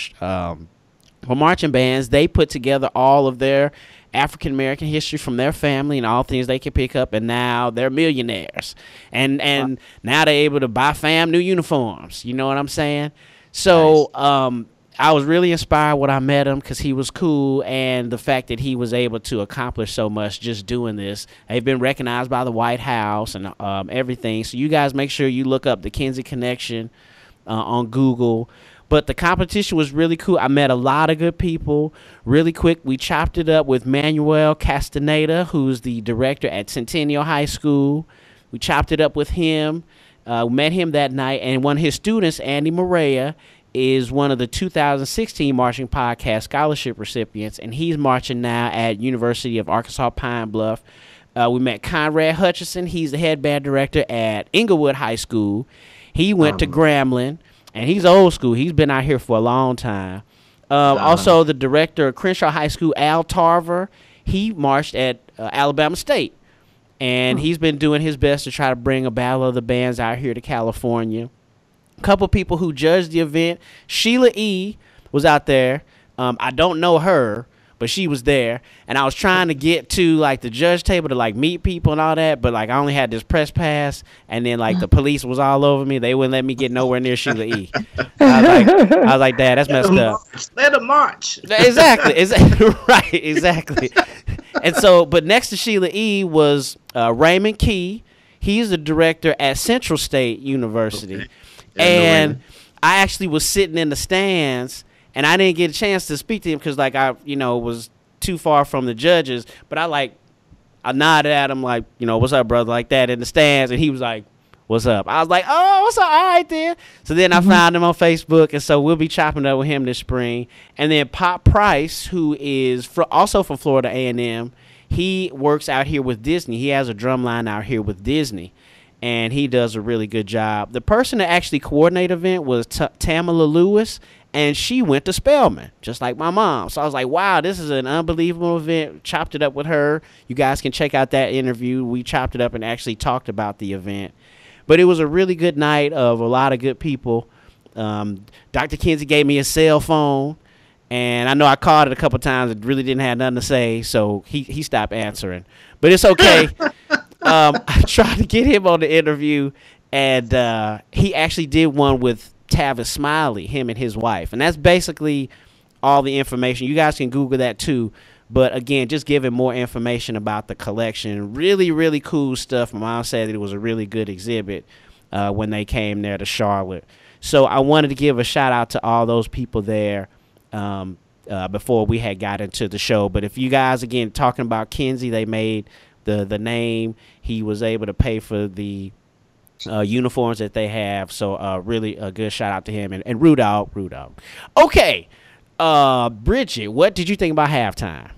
marching bands. They put together all of their African American history from their family and all things they could pick up, and now they're millionaires. And now they're able to buy FAM new uniforms. You know what I'm saying? So I was really inspired when I met him because he was cool, and the fact that he was able to accomplish so much just doing this. They've been recognized by the White House and everything. So you guys make sure you look up the Kinsey Connection on Google. But the competition was really cool. I met a lot of good people. Really quick, we chopped it up with Manuel Castaneda, who's the director at Centennial High School. We chopped it up with him. Met him that night, and one of his students, Andy Morea, is one of the 2016 Marching Podcast Scholarship recipients, and he's marching now at University of Arkansas Pine Bluff. We met Conrad Hutchison. He's the head band director at Inglewood High School. He went to Grambling, and he's old school. He's been out here for a long time. Also, the director of Crenshaw High School, Al Tarver, he marched at Alabama State, and he's been doing his best to try to bring a Battle of the Bands out here to California. Couple people who judged the event. Sheila E. was out there. I don't know her, but she was there. And I was trying to get to like the judge table to like meet people and all that, but like I only had this press pass, and then like the police was all over me. They wouldn't let me get nowhere near Sheila E. I was like, Dad, that's messed up. Let them march. Exactly. Right. Exactly. And so, but next to Sheila E. was Raymond Key. He's the director at Central State University. Okay. And I actually was sitting in the stands, and I didn't get a chance to speak to him because, like, I, was too far from the judges, but I nodded at him like, what's up, brother, like that in the stands, and he was like, what's up? I was like, oh, what's up? All right, then. So then I found him on Facebook, and so we'll be chopping up with him this spring. And then Pop Price, who is also from Florida A&M, he works out here with Disney. He has a drum line out here with Disney, and he does a really good job. The person that actually coordinated the event was Tamala Lewis, and she went to Spelman, just like my mom. So I was like, wow, this is an unbelievable event. Chopped it up with her. You guys can check out that interview. We chopped it up and actually talked about the event. But it was a really good night of a lot of good people. Dr. Kinsey gave me a cell phone, and I know I called it a couple times and really didn't have nothing to say, so he stopped answering. But it's okay. I tried to get him on the interview, and he actually did one with Tavis Smiley, him and his wife. And that's basically all the information. You guys can Google that too. But again, just giving more information about the collection. Really, really cool stuff. My mom said that it was a really good exhibit when they came there to Charlotte. So I wanted to give a shout out to all those people there before we had got into the show. But if you guys, again, talking about Kinsey, they made the name. He was able to pay for the uniforms that they have. So really a good shout out to him. And Rudolph. Okay. Bridget, what did you think about halftime?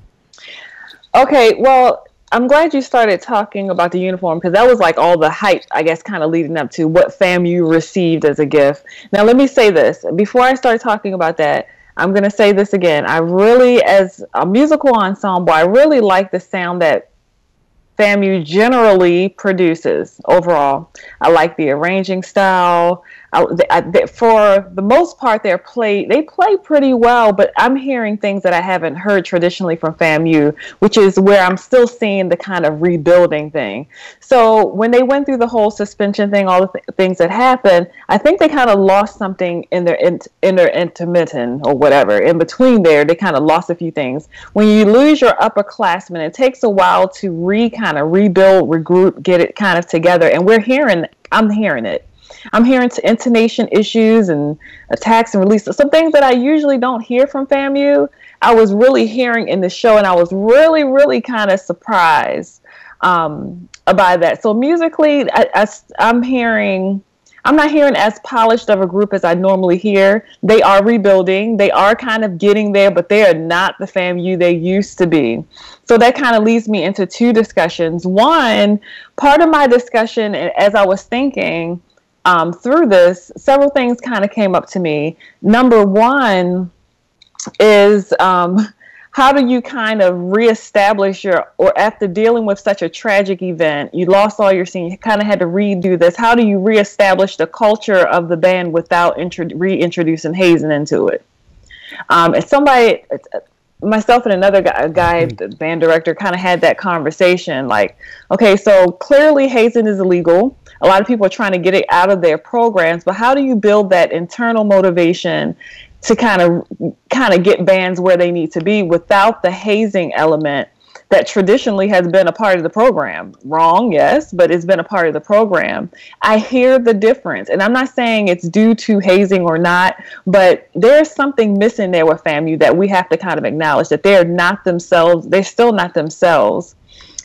Okay, well, I'm glad you started talking about the uniform, because that was like all the hype, I guess, kind of leading up to what FAMU received as a gift. Now, let me say this. Before I start talking about that, I'm going to say this again. I really, as a musical ensemble, I really like the sound that FAMU generally produces overall. I like the arranging style. For the most part, they play pretty well, but I'm hearing things that I haven't heard traditionally from FAMU, which is where I'm still seeing the kind of rebuilding thing. So when they went through the whole suspension thing, all the things that happened, I think they kind of lost something in their intermittent or whatever. In between there, they kind of lost a few things. When you lose your upperclassmen, it takes a while to rebuild, regroup, get it kind of together. And I'm hearing it. I'm hearing intonation issues and attacks and releases. Some things that I usually don't hear from FAMU, I was really hearing in the show, and I was really, really kind of surprised by that. So musically, I'm not hearing as polished of a group as I normally hear. They are rebuilding. They are kind of getting there, but they are not the FAMU they used to be. So that kind of leads me into two discussions. One, part of my discussion, as I was thinking, through this, several things kind of came up to me. Number one is how do you kind of reestablish or after dealing with such a tragic event, you lost all your seniors, you kind of had to redo this. How do you reestablish the culture of the band without reintroducing hazing into it? And somebody, myself and another guy, the band director, kind of had that conversation. Like, okay, so clearly hazing is illegal. A lot of people are trying to get it out of their programs, but how do you build that internal motivation to kind of get bands where they need to be without the hazing element that traditionally has been a part of the program? Wrong, yes, but it's been a part of the program. I hear the difference, and I'm not saying it's due to hazing or not, but there's something missing there with FAMU that we have to kind of acknowledge, that they're not themselves. They're still not themselves.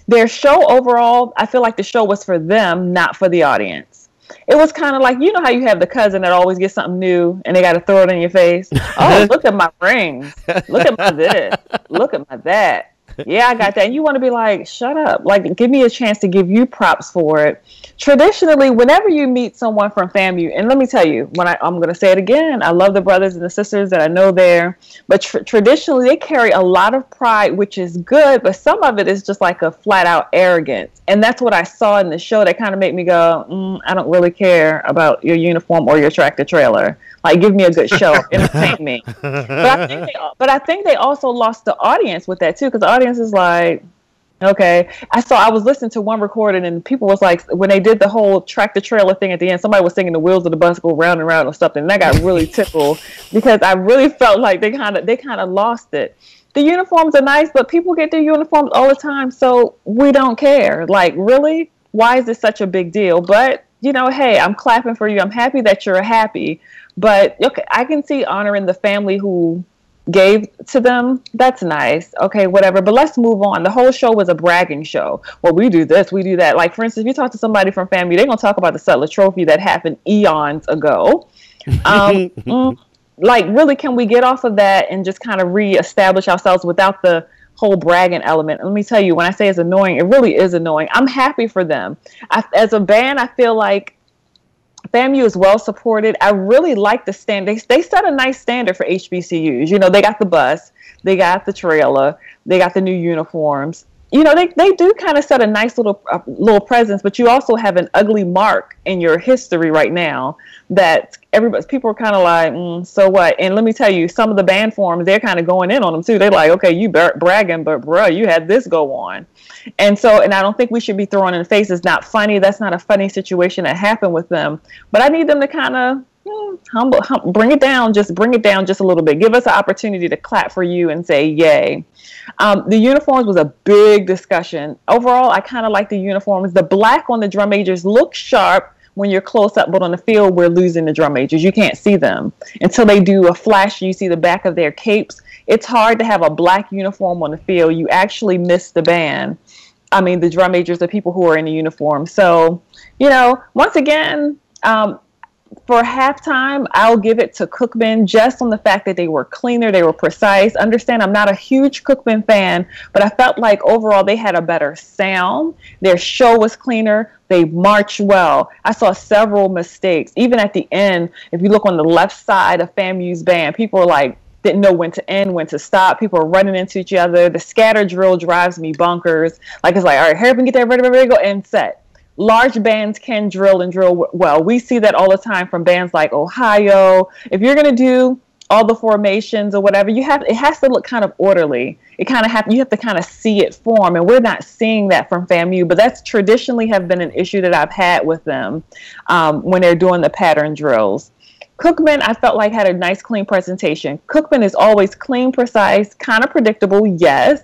Their show overall, I feel like the show was for them, not for the audience. It was kind of like, you know how you have the cousin that always gets something new and they got to throw it in your face? Oh, look at my rings. Look at my this. Look at my that. Yeah, I got that. And you want to be like, shut up. Like, give me a chance to give you props for it. Traditionally, whenever you meet someone from FAMU, and let me tell you, I'm going to say it again, I love the brothers and the sisters that I know there, but traditionally, they carry a lot of pride, which is good, but some of it is just like a flat-out arrogance. And that's what I saw in the show that kind of made me go, I don't really care about your uniform or your tractor-trailer. Like, give me a good show, entertain me. But I think they also lost the audience with that too, because the audience is like, okay. I was listening to one recording, and people was like, when they did the whole tractor trailer thing at the end, somebody was singing "The Wheels of the Bus Go Round and Round" or something, and that got really tickled because I really felt like they kind of lost it. The uniforms are nice, but people get their uniforms all the time, so we don't care. Like, really, why is this such a big deal? But hey, I'm clapping for you. I'm happy that you're happy. But okay, I can see honoring the family who gave to them, that's nice. Okay, whatever. But let's move on. The whole show was a bragging show. Well, we do this, we do that. Like, for instance, if you talk to somebody from FAMU, they're going to talk about the Sutler Trophy that happened eons ago. Like, really, can we get off of that and just kind of reestablish ourselves without the whole bragging element? Let me tell you, when I say it's annoying, it really is annoying. I'm happy for them. As a band, I feel like FAMU is well supported. I really like the standard. They set a nice standard for HBCUs. You know, they got the bus, they got the trailer, they got the new uniforms. You know, they do kind of set a nice little presence, but you also have an ugly mark in your history right now that people are kind of like, so what? And let me tell you, some of the band forums, they're kind of going in on them too. They're like, okay, you bragging, but bruh, you had this go on. And I don't think we should be throwing in the face. It's not funny. That's not a funny situation that happened with them. But I need them to kind of bring it down just a little bit. Give us an opportunity to clap for you and say yay. The uniforms was a big discussion. Overall, I kind of like the uniforms. The black on the drum majors looks sharp when you're close up, but on the field, we're losing the drum majors. You can't see them until they do a flash. You see the back of their capes. It's hard to have a black uniform on the field. You actually miss the band. I mean, the drum majors, the people who are in the uniform. So, you know, once again, for halftime, I'll give it to Cookman just on the fact that they were cleaner, they were precise. Understand, I'm not a huge Cookman fan, but I felt like overall they had a better sound. Their show was cleaner. They marched well. I saw several mistakes. Even at the end, if you look on the left side of FAMU's band, people were like, didn't know when to end, when to stop. People are running into each other. The scatter drill drives me bonkers. Like, it's like, all right, hurry up and get that ready, go, and set. Large bands can drill and drill well. We see that all the time from bands like Ohio. If you're going to do all the formations or whatever, it has to look kind of orderly. You have to kind of see it form, and we're not seeing that from FAMU, but that's traditionally have been an issue that I've had with them when they're doing the pattern drills. Cookman, I felt like had a nice, clean presentation. Cookman is always clean, precise, kind of predictable, yes,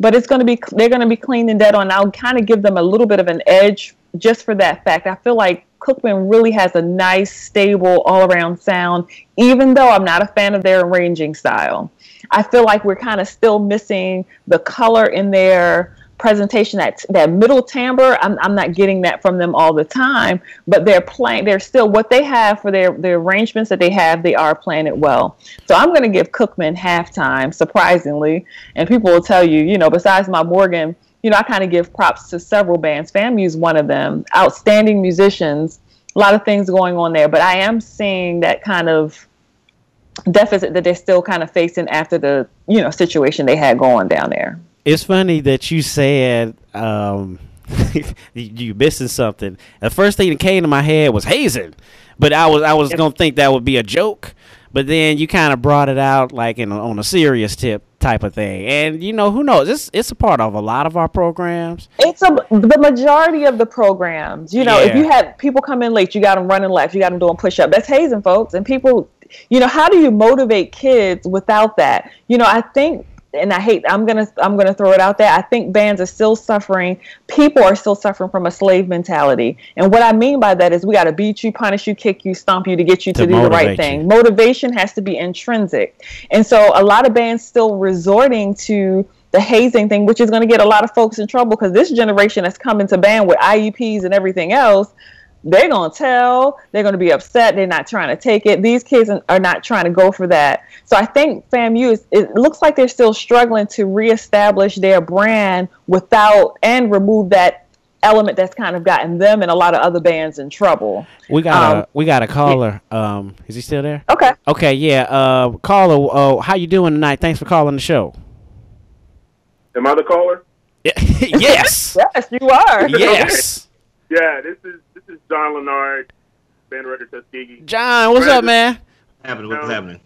but they're going to be clean and dead on. I'll kind of give them a little bit of an edge just for that fact. I feel like Cookman really has a nice, stable, all-around sound, even though I'm not a fan of their arranging style. I feel like we're kind of still missing the color in their presentation, that middle timbre. I'm not getting that from them all the time, but they're still what they have for their arrangements that they have, they are playing it well. So I'm going to give Cookman halftime, surprisingly, and people will tell you, you know, besides my Morgan, you know, I kind of give props to several bands. FAMU's one of them. Outstanding musicians, a lot of things going on there, but I am seeing that kind of deficit that they're still kind of facing after the, you know, situation they had going down there. It's funny that you said you missing something. The first thing that came to my head was hazing, but I was gonna think that would be a joke. But then you kind of brought it out like on a serious tip type of thing, and you know, who knows? It's a part of a lot of our programs. The majority of the programs. You know, if you had people come in late, you got them running laps, you got them doing push-up. That's hazing, folks. And people, you know, how do you motivate kids without that? You know, I think. And I'm gonna throw it out there. I think bands are still suffering. People are still suffering from a slave mentality. And what I mean by that is we got to beat you, punish you, kick you, stomp you to get you to do the right thing. Motivation has to be intrinsic. And so a lot of bands still resorting to the hazing thing, which is going to get a lot of folks in trouble because this generation that's coming to band with IEPs and everything else, they're going to tell, they're going to be upset, they're not trying to take it. These kids are not trying to go for that. So I think FAMU, it looks like they're still struggling to reestablish their brand without and remove that element that's kind of gotten them and a lot of other bands in trouble. We got a caller. Is he still there? Okay, yeah. Caller, how you doing tonight? Thanks for calling the show. Am I the caller? Yes. Yes, you are. Yes. Yeah, this is John Lennard, band record Tuskegee. John, what's up, man? What's happening?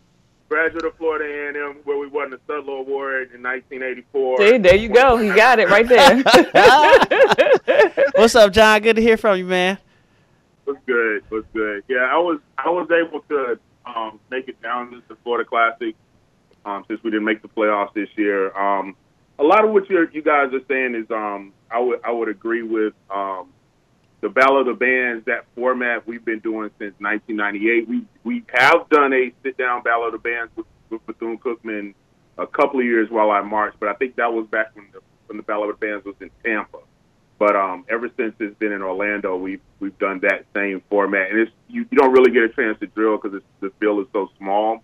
Graduate of Florida A&M, where we won the Sutler Award in 1984. See, there you go. He got it right there. What's up, John? Good to hear from you, man. What's good? Yeah, I was able to make it down to the Florida Classic since we didn't make the playoffs this year. A lot of what you guys are saying is I would agree with. The Battle of the Bands, that format we've been doing since 1998. We have done a sit-down Battle of the Bands with Bethune-Cookman a couple of years while I marched, but I think that was back when the Battle of the Bands was in Tampa. But ever since it's been in Orlando, we've done that same format, and you don't really get a chance to drill because the field is so small.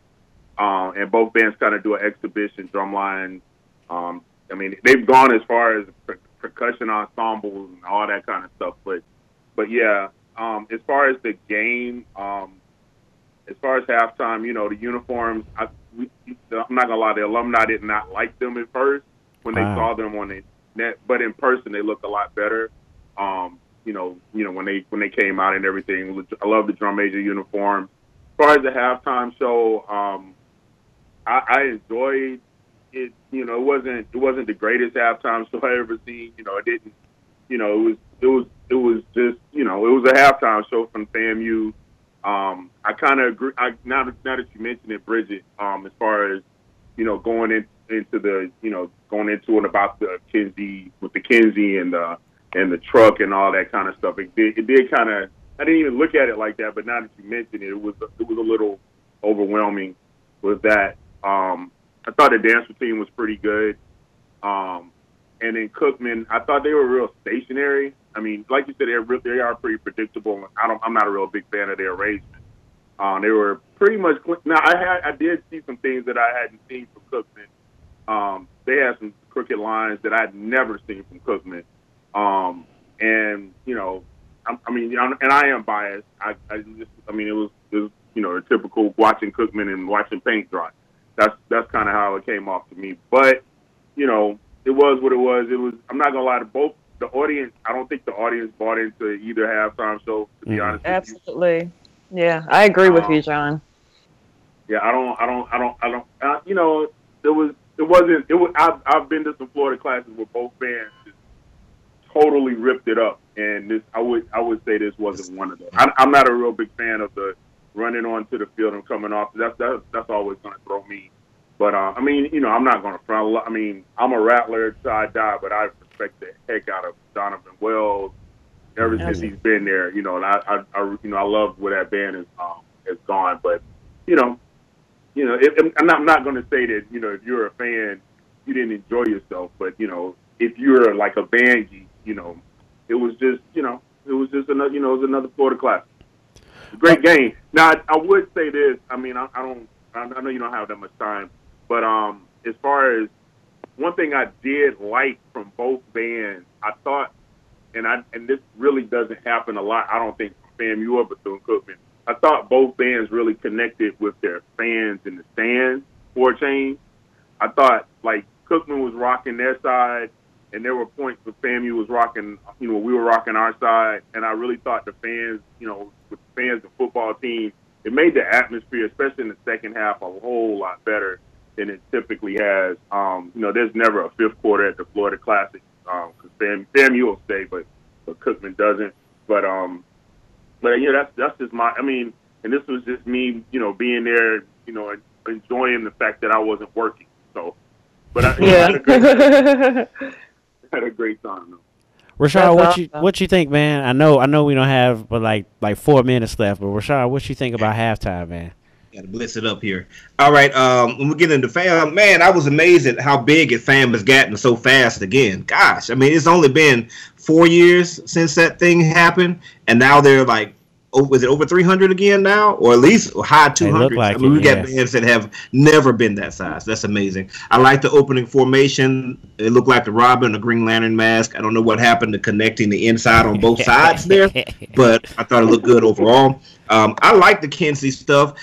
And both bands kind of do an exhibition drumline. I mean, they've gone as far as percussion ensembles and all that kind of stuff. But yeah, as far as the game, as far as halftime, you know, the uniforms. I'm not gonna lie, the alumni did not like them at first when they saw them on the net, but in person they look a lot better. You know when they came out and everything. I love the drum major uniform. As far as the halftime show, I enjoyed it. You know, it wasn't the greatest halftime show I ever seen. You know, it didn't. You know, it was just, you know, it was a halftime show from FAMU. I kind of agree. Now that you mentioned it, Bridget, as far as, you know, going into it about the Kinsey with the Kinsey and the truck and all that kind of stuff. It did kind of. I didn't even look at it like that, but now that you mentioned it, it was a little overwhelming with that. I thought the dance routine was pretty good. And then Cookman, I thought they were real stationary. I mean, like you said, they are pretty predictable. I'm not a real big fan of their arrangement. They were pretty much. Now, I did see some things that I hadn't seen from Cookman. They had some crooked lines that I'd never seen from Cookman. And you know, and I am biased. It was you know, a typical watching Cookman and watching paint dry. That's kind of how it came off to me. But you know, it was what it was. It was. I'm not gonna lie to both the audience. I don't think the audience bought into either halftime show. To be honest, absolutely. Yeah, I agree with you, John. Yeah, I don't. You know, it wasn't. I've been to some Florida classes where both bands just totally ripped it up, and I would say this wasn't one of them. I'm not a real big fan of the running onto the field and coming off. That's always going to throw me. But I mean, you know, I'm not going to front. I mean, I'm a Rattler till I die, but I respect the heck out of Donovan Wells ever since he's been there. You know, and I love where that band has gone. But you know, I'm not going to say that, you know, if you're a fan, you didn't enjoy yourself. But you know, if you're like a band geek, you know, it was just another, you know, it was another Florida Classic. Great game. Now, I would say this. I mean, I know you don't have that much time, but as far as one thing I did like from both bands, I thought, and this really doesn't happen a lot, I don't think, from FAMU or Bethune-Cookman. I thought both bands really connected with their fans in the stands for a change. I thought, like, Cookman was rocking their side, and there were points where FAMU was rocking, you know, we were rocking our side, and I really thought the fans, you know, with the fans, the football team, it made the atmosphere, especially in the second half, a whole lot better than it typically has. You know, there's never a fifth quarter at the Florida Classic because FAMU will stay, but Cookman doesn't. But yeah, that's just my. I mean, and this was just me, you know, being there, you know, enjoying the fact that I wasn't working. So, but I had a great time though. Rashad, what you think, man? I know we don't have but like 4 minutes left, but Rashad, what you think about halftime, man? Got to blitz it up here. All right, when we get into FAM, man, I was amazed at how big FAM has gotten so fast again. Gosh, I mean, it's only been 4 years since that thing happened, and now they're like, was it over 300 again now, or at least high 200? Like we got bands that have never been that size. That's amazing. I like the opening formation. It looked like the Robin, the Green Lantern mask. I don't know what happened to connecting the inside on both sides there, but I thought it looked good overall. I like the Kinsey stuff.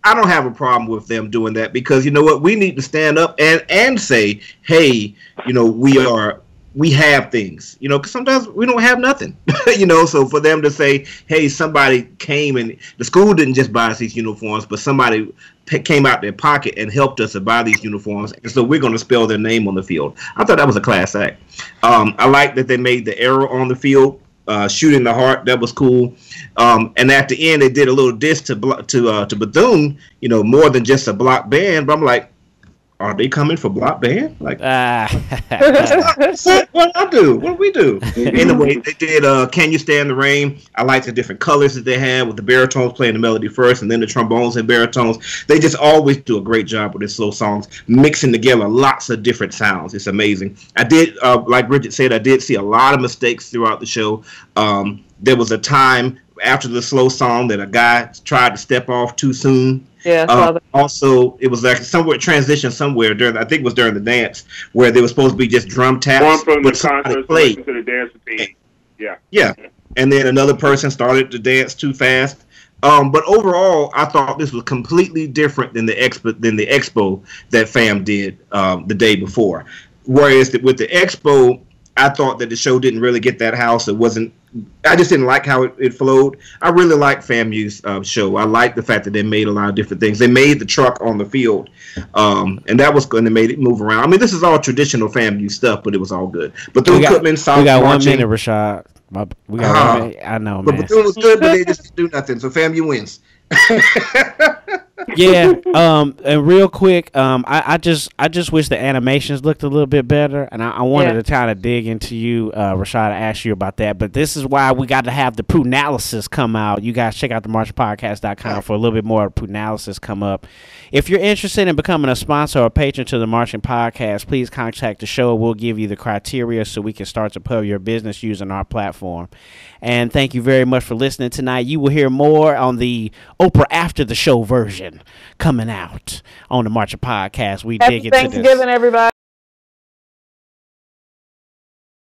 I don't have a problem with them doing that because, you know what, we need to stand up and say, hey, you know, we have things, you know, because sometimes we don't have nothing, you know, so for them to say, hey, somebody came and the school didn't just buy us these uniforms, but somebody came out their pocket and helped us to buy these uniforms, and so we're going to spell their name on the field. I thought that was a class act. I like that they made the arrow on the field, shooting the heart. That was cool. And at the end, they did a little diss to Bethune, you know, more than just a block band, but I'm like, are they coming for block band? Like, what I do? What do we do? Anyway, they did Can You Stand the Rain? I like the different colors that they had with the baritones playing the melody first and then the trombones and baritones. They just always do a great job with their slow songs, mixing together lots of different sounds. It's amazing. I did, like Bridget said, I did see a lot of mistakes throughout the show. There was a time after the slow song that a guy tried to step off too soon. Yeah. Also, it was like transition somewhere during, I think it was during the dance, where they were supposed to be just drum taps. Going from but the concert played. to the dance routine. Yeah. Yeah. And then another person started to dance too fast. But overall, I thought this was completely different than the expo that FAM did the day before. Whereas with the expo, I thought that the show didn't really get that house. I just didn't like how it flowed. I really like FAMU's show. I like the fact that they made a lot of different things. They made the truck on the field, and that was going to make it move around. I mean, this is all traditional FAMU stuff, but it was all good. Bethune-Cookman, we got 1 minute, Rashad. We got 1 minute. I know, man. Bethune was good, but they just didn't do nothing. So FAMU wins. Yeah, and real quick, I just wish the animations looked a little bit better, and I wanted to kind of dig into you, Rashad, to ask you about that. But this is why we got to have the Poonalysis come out. You guys check out the marchingpodcast.com for a little bit more Poonalysis come up. If you're interested in becoming a sponsor or patron to the Marching Podcast, please contact the show. We'll give you the criteria so we can start to promote your business using our platform. And thank you very much for listening tonight. You will hear more on the Oprah After the Show version coming out on the Marching Podcast. We dig into this. Happy Thanksgiving, everybody.